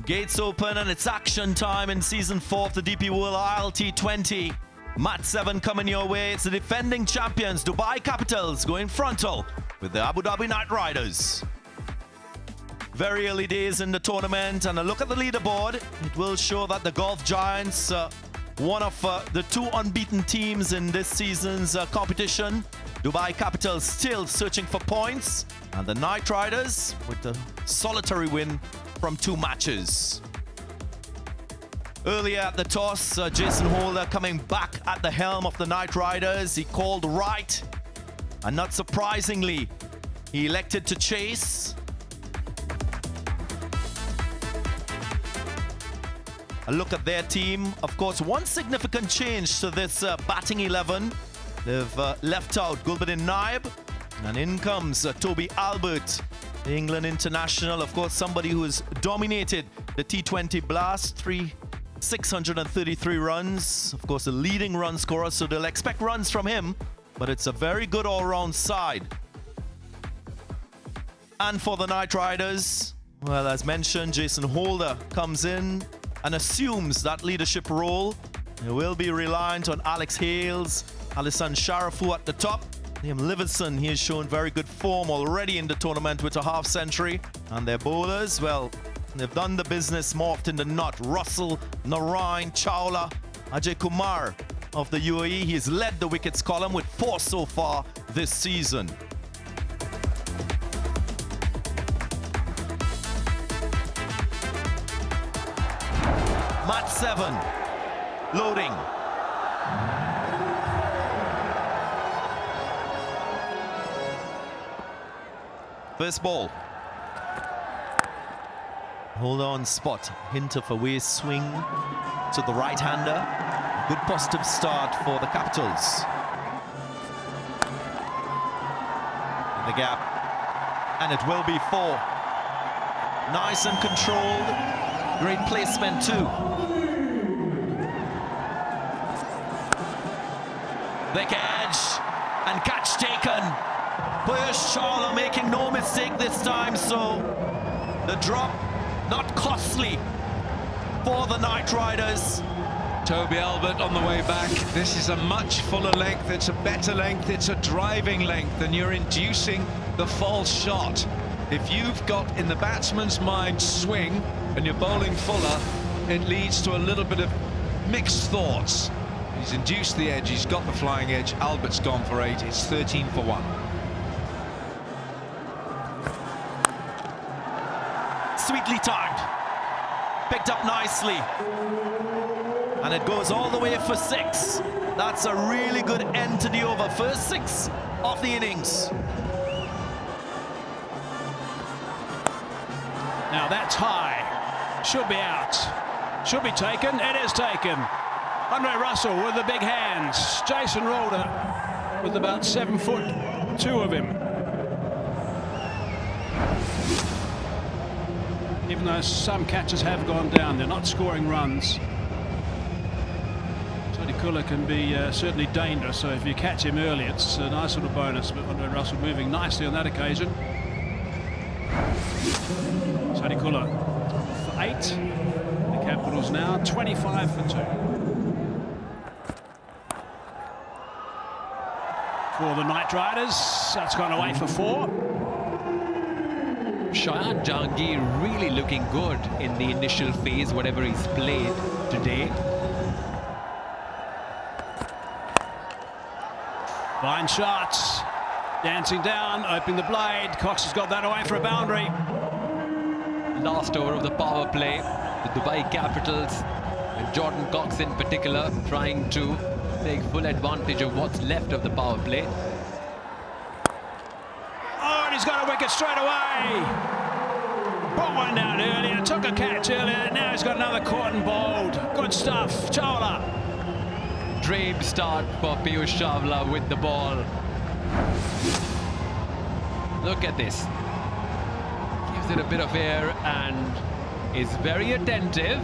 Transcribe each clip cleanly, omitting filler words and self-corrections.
Gates open and it's action time in Season 4 of the DP World ILT20. Match 7 coming your way. It's the defending champions, Dubai Capitals, going frontal with the Abu Dhabi Knight Riders. Very early days in the tournament, and a look at the leaderboard. It will show that the Golf Giants, one of the two unbeaten teams in this season's competition. Dubai Capitals still searching for points, and the Knight Riders with a solitary win from 2 matches. Earlier at the toss, Jason Holder coming back at the helm of the Knight Riders. He called right, and not surprisingly, he elected to chase. A look at their team. Of course, one significant change to this batting 11. They've left out Gulbuddin Naib, and in comes Toby Albert, the England international. Of course, somebody who has dominated the T20 Blast, 633 runs. Of course, a leading run scorer, so they'll expect runs from him, but it's a very good all-round side. And for the Knight Riders, well, as mentioned, Jason Holder comes in and assumes that leadership role. They will be reliant on Alex Hales, Alisson Sharafu at the top. Liam Livingston, he has shown very good form already in the tournament with a half century. And their bowlers, well, they've done the business more often than not. Russell, Narain, Chawla, Ajay Kumar of the UAE. He's led the wickets column with 4 so far this season. Match 7, loading. First ball. Hold on spot. Hint of a waist swing to the right-hander. Good positive start for the Capitals. In the gap. And it will be 4. Nice and controlled. Great placement too. Thick edge and catch taken. Piyush Chawla making no mistake this time, so the drop not costly for the Knight Riders. Toby Albert on the way back. This is a much fuller length, it's a better length, it's a driving length, and you're inducing the false shot. If you've got in the batsman's mind swing and you're bowling fuller, it leads to a little bit of mixed thoughts. He's induced the edge, he's got the flying edge. Albert's gone for 8, it's 13 for 1. Sweetly timed, picked up nicely, and it goes all the way for 6. That's a really good end to the over. First 6 of the innings. Now that's high, should be out, should be taken, it is taken. Andre Russell with the big hands, Jason Holder with about 7'2" of him. Even though some catches have gone down, they're not scoring runs. Kula can be certainly dangerous, so if you catch him early, it's a nice little bonus. But Andre Russell moving nicely on that occasion. Kula for 8. The Capitals now 25 for 2. For the Knight Riders, that's gone away for 4. Shayan Jahangir really looking good in the initial phase, whatever he's played today. Fine shots, dancing down, opening the blade. Cox has got that away for a boundary. Last over of the power play, the Dubai Capitals and Jordan Cox in particular trying to take full advantage of what's left of the power play. Oh, and he's got a wicket straight away. Brought one down earlier, took a catch earlier, now he's got another caught and bowled. Good stuff, Chawla. Dream start for Piyush Chawla with the ball. Look at this. Gives it a bit of air and is very attentive.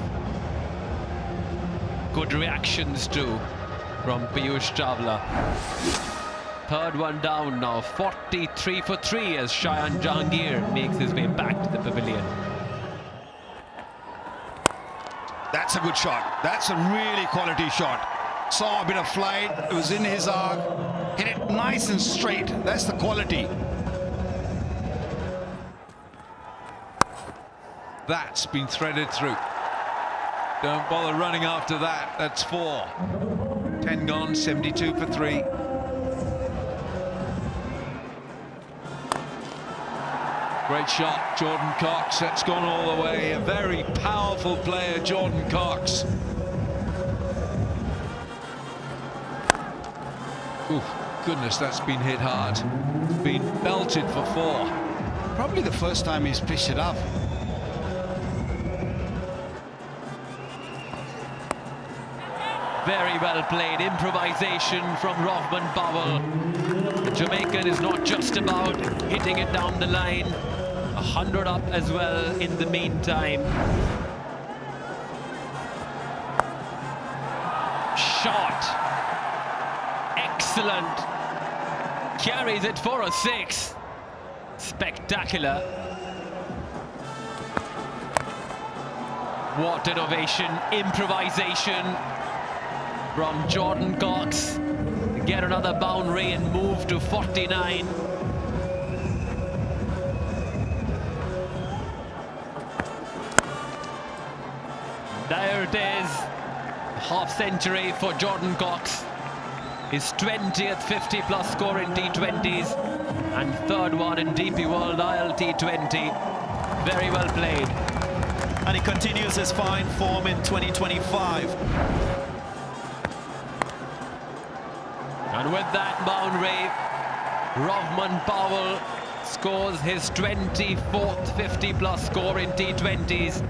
Good reactions too from Piyush Chawla. Third one down now, 43 for 3 as Shayan Jahangir makes his way back to the pavilion. That's a good shot. That's a really quality shot. Saw a bit of flight. It was in his arc. Hit it nice and straight. That's the quality. That's been threaded through. Don't bother running after that. That's 4. 10 gone, 72 for 3. Great shot, Jordan Cox. That's gone all the way. A very powerful player, Jordan Cox. Ooh, goodness, that's been hit hard. Been belted for 4. Probably the first time he's pitched it up. Very well played. Improvisation from Rothman Powell. The Jamaican is not just about hitting it down the line. 100 up as well in the meantime. Shot. Excellent. Carries it for a 6. Spectacular. What innovation, improvisation from Jordan Cox. Get another boundary and move to 49. There it is. Half century for Jordan Cox. His 20th 50-plus score in T20s and 3rd one in DP World ILT20. Very well played. And he continues his fine form in 2025. And with that boundary, Rothman Powell scores his 24th 50-plus score in T20s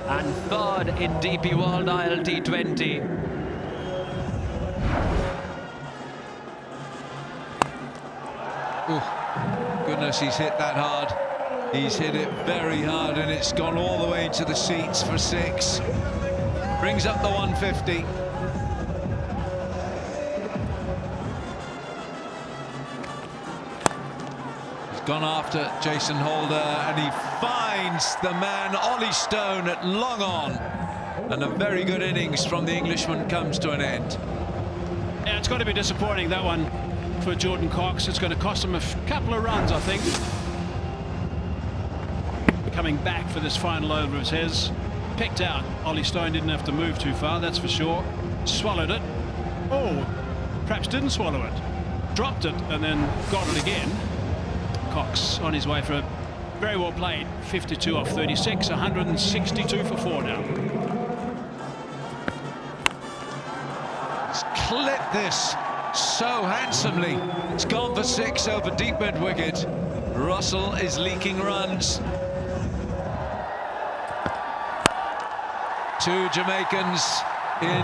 and 3rd in DP World ILT20. Oh, goodness, he's hit that hard. He's hit it very hard, and it's gone all the way to the seats for 6. Brings up the 150. Gone after Jason Holder, and he finds the man Ollie Stone at long on, and a very good innings from the Englishman comes to an end. Yeah, it's got to be disappointing, that one, for Jordan Cox. It's going to cost him a couple of runs, I think. Coming back for this final over is his. Picked out. Ollie Stone didn't have to move too far, that's for sure. Swallowed it. Oh, perhaps didn't swallow it. Dropped it and then got it again. Cox on his way for a very well played 52 off 36, 162 for 4 now. He's clipped this so handsomely. It's gone for 6 over deep mid wicket. Russell is leaking runs. 2 Jamaicans in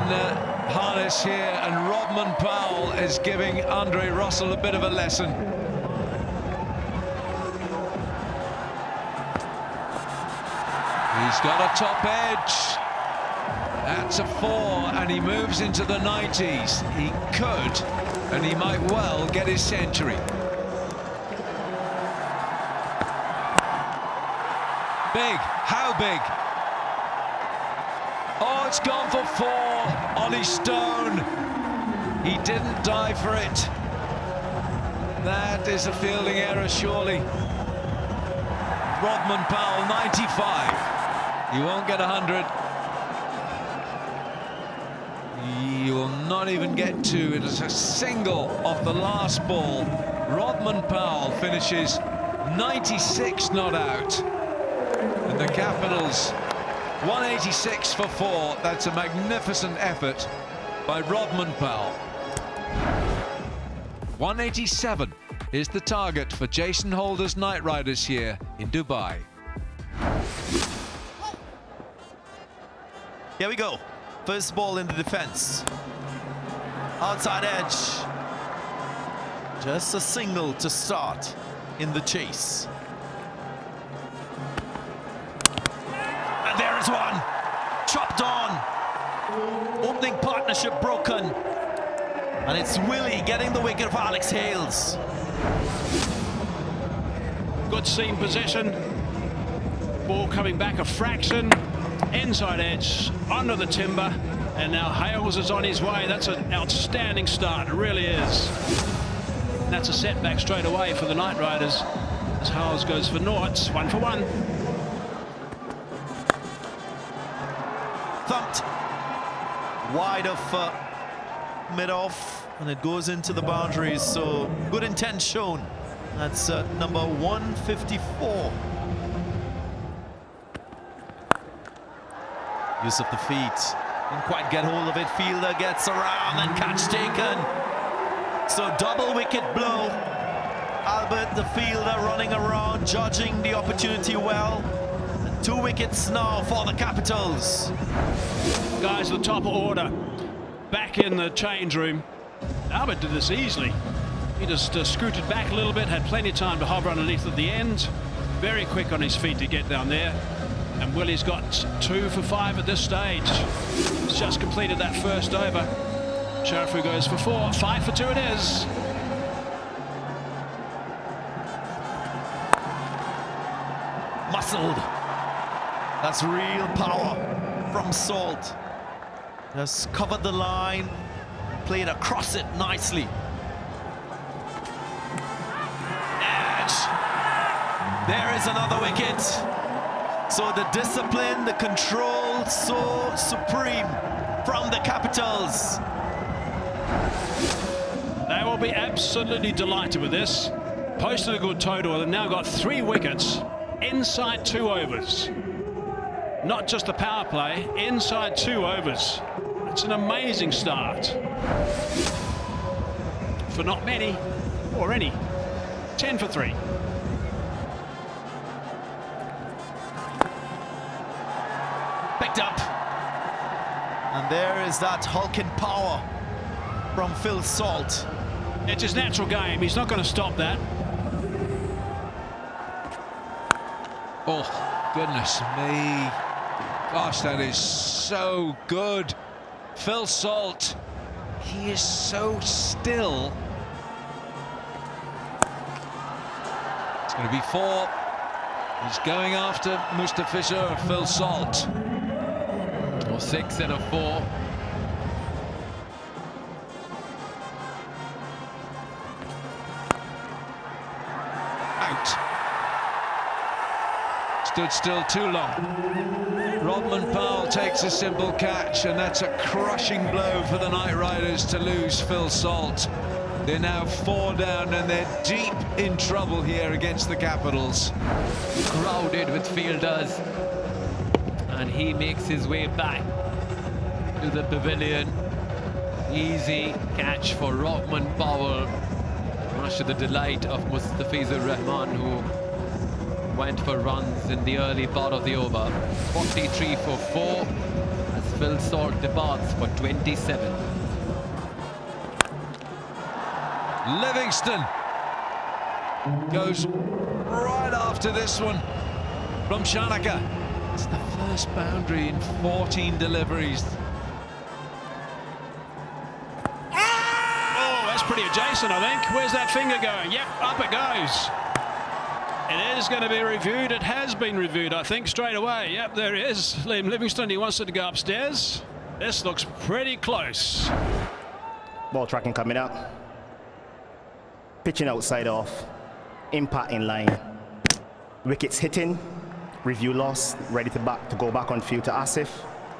harness here, and Rodman Powell is giving Andre Russell a bit of a lesson. He's got a top edge. That's a 4, and he moves into the 90s. He could, and he might well get his century. Big. How big? Oh, it's gone for 4. Ollie Stone. He didn't dive for it. That is a fielding error, surely. Rodman Powell, 95. You won't get 100. You will not even get 2. It is a single off the last ball. Rodman Powell finishes 96 not out. And the Capitals 186 for 4. That's a magnificent effort by Rodman Powell. 187 is the target for Jason Holder's Knight Riders here in Dubai. Here we go. First ball in the defense. Outside edge. Just a single to start in the chase. And there is one. Chopped on. Opening partnership broken. And it's Willie getting the wicket for Alex Hales. Good seam position. Ball coming back a fraction. inside edge, onto the timber, and now Hales is on his way. That's an outstanding start, it really is. And that's a setback straight away for the Knight Riders as Hales goes for nought, 1 for 1. Thumped wide of mid-off, and it goes into the boundaries, so good intent shown. That's number 154. Use of the feet. Didn't quite get hold of it. Fielder gets around and catch taken. So double wicket blow. Albert, the fielder, running around, judging the opportunity well. And 2 wickets now for the Capitals. Guys, the top order back in the change room. Albert did this easily. He just scooted back a little bit, had plenty of time to hover underneath at the end. Very quick on his feet to get down there. And Willie's got 2 for 5 at this stage. He's just completed that first over. Sharafu goes for 4. 5 for 2 it is. Muscled. That's real power from Salt. Just covered the line, played across it nicely. Edge. There is another wicket. So the discipline, the control, so supreme from the Capitals. They will be absolutely delighted with this. Posted a good total. They've now got 3 wickets inside 2 overs. Not just the power play, inside 2 overs. It's an amazing start. For not many, or any. 10 for 3. Picked up. And there is that hulking power from Phil Salt. It's his natural game. He's not going to stop that. Oh, goodness me. Gosh, that is so good. Phil Salt, he is so still. It's going to be 4. He's going after Mustafizur, Phil Salt. Or 6 and a 4. Out. Stood still too long. Rodman Powell takes a simple catch, and that's a crushing blow for the Knight Riders to lose Phil Salt. They're now 4 down, and they're deep in trouble here against the Capitals. Crowded with fielders, and he makes his way back to the pavilion. Easy catch for Rodman Powell, much to the delight of Mustafizur Rahman, who went for runs in the early part of the over. 43 for 4 as Phil Salt departs for 27. Livingston goes right after this one from Shanaka. It's the first boundary in 14 deliveries. Oh, that's pretty adjacent, I think. Where's that finger going? Yep, up it goes. It is going to be reviewed. It has been reviewed, I think, straight away. Yep, there he is. Liam Livingston, he wants it to go upstairs. This looks pretty close. Ball tracking coming up. Pitching outside off. Impact in line. Wickets hitting. Review lost. Ready to go back on field to Asif.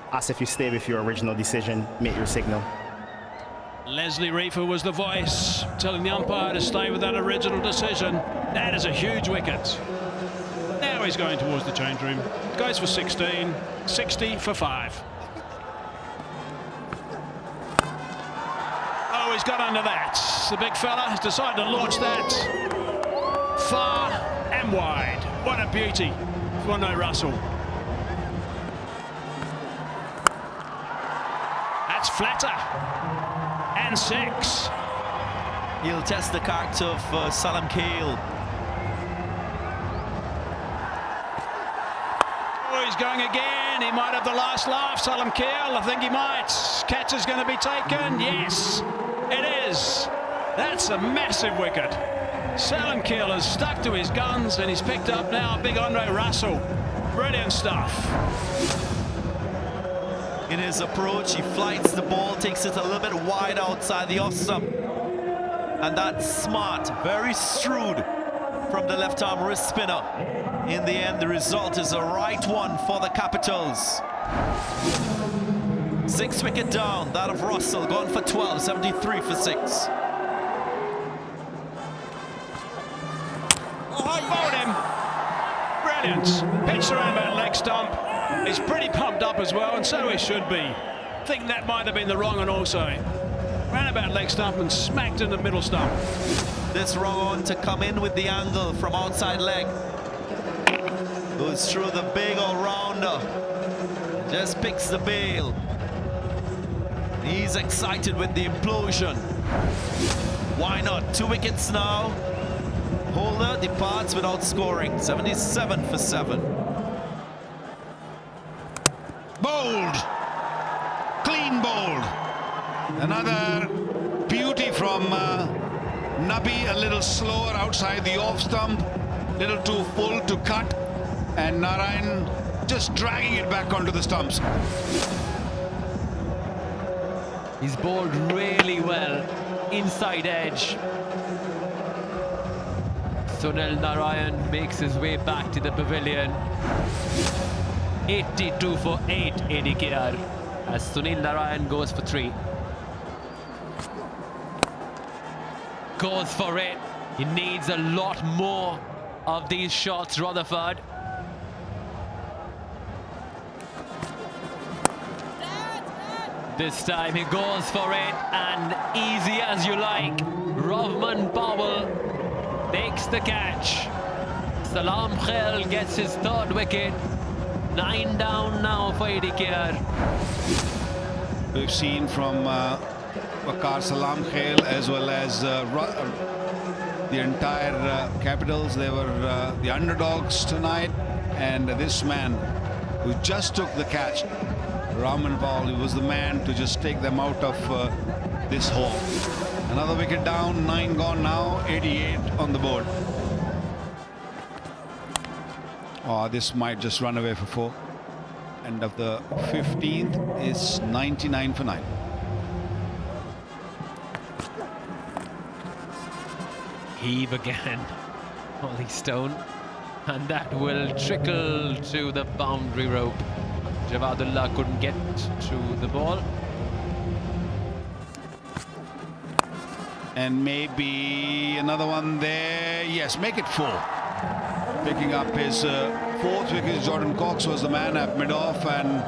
Asif, you stay with your original decision. Make your signal. Leslie Reefer was the voice telling the umpire to stay with that original decision. That is a huge wicket. Now he's going towards the change room. Goes for 16, 60 for 5. Oh, he's got under that. The big fella has decided to launch that far and wide. What a beauty for No Russell. That's flatter. And 6. He'll test the character of Salam Kale. Oh, he's going again. He might have the last laugh, Salam Kale. I think he might. Catch is going to be taken. Yes, it is. That's a massive wicket. Salam Kale has stuck to his guns, and he's picked up now big Andre Russell. Brilliant stuff. in his approach. He flights the ball, takes it a little bit wide outside the off stump. And that's smart, very shrewd from the left arm wrist spinner. In the end, the result is a right one for the Capitals. 6 wicket down, that of Russell, gone for 12, 73 for 6. Bowled him. Brilliant. Pitched around that leg stump. He's pretty pumped up as well, and so he should be. Think that might have been the wrong one also. Ran about leg stump and smacked in the middle stump. This wrong on to come in with the angle from outside leg. Goes through the big all-rounder. Just picks the bail. He's excited with the implosion. Why not? 2 wickets now. Holder departs without scoring. 77 for 7. Bowled. Clean bowled. Another beauty from Nabi, a little slower outside the off stump, little too full to cut, and Narayan just dragging it back onto the stumps. He's bowled really well, inside edge. Sunil Narayan makes his way back to the pavilion. 82 for 8 ADKR as Sunil Narayan goes for 3. Goes for it. He needs a lot more of these shots, Rutherford. This time he goes for it, and easy as you like, Rovman Powell takes the catch. Salam Khail gets his 3rd wicket. 9 down now for ADKR. We've seen from Waqar Salam Khail as well as the entire Capitals. They were the underdogs tonight, and this man who just took the catch, Rahman Paul, he was the man to just take them out of this hole. Another wicket down, 9 gone now, 88 on the board. Oh, this might just run away for 4. End of the 15th is 99 for 9. Heave again, Ollie Stone, and that will trickle to the boundary rope. Javadullah couldn't get to the ball. And maybe another one there. Yes, make it 4. Picking up his 4th wicket. Jordan Cox was the man at mid-off, and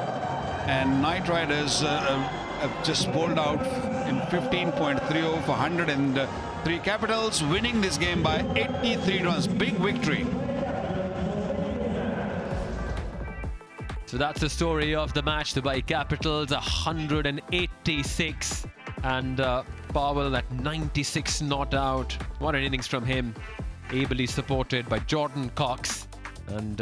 Knight Riders have just bowled out in 15.30 for 103. Capitals winning this game by 83 runs. Big victory. So that's the story of the match. Dubai Capitals 186 and Powell at 96 not out. What an innings from him. Ably supported by Jordan Cox, and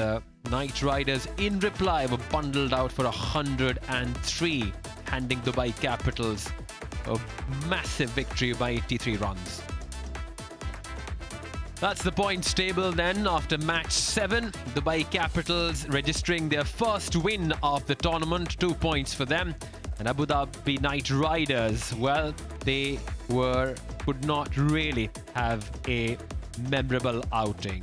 Knight Riders in reply were bundled out for 103, handing Dubai Capitals a massive victory by 83 runs. That's the points table then after match 7. Dubai Capitals registering their first win of the tournament, 2 points for them. And Abu Dhabi Knight Riders, well, they could not really have a memorable outing.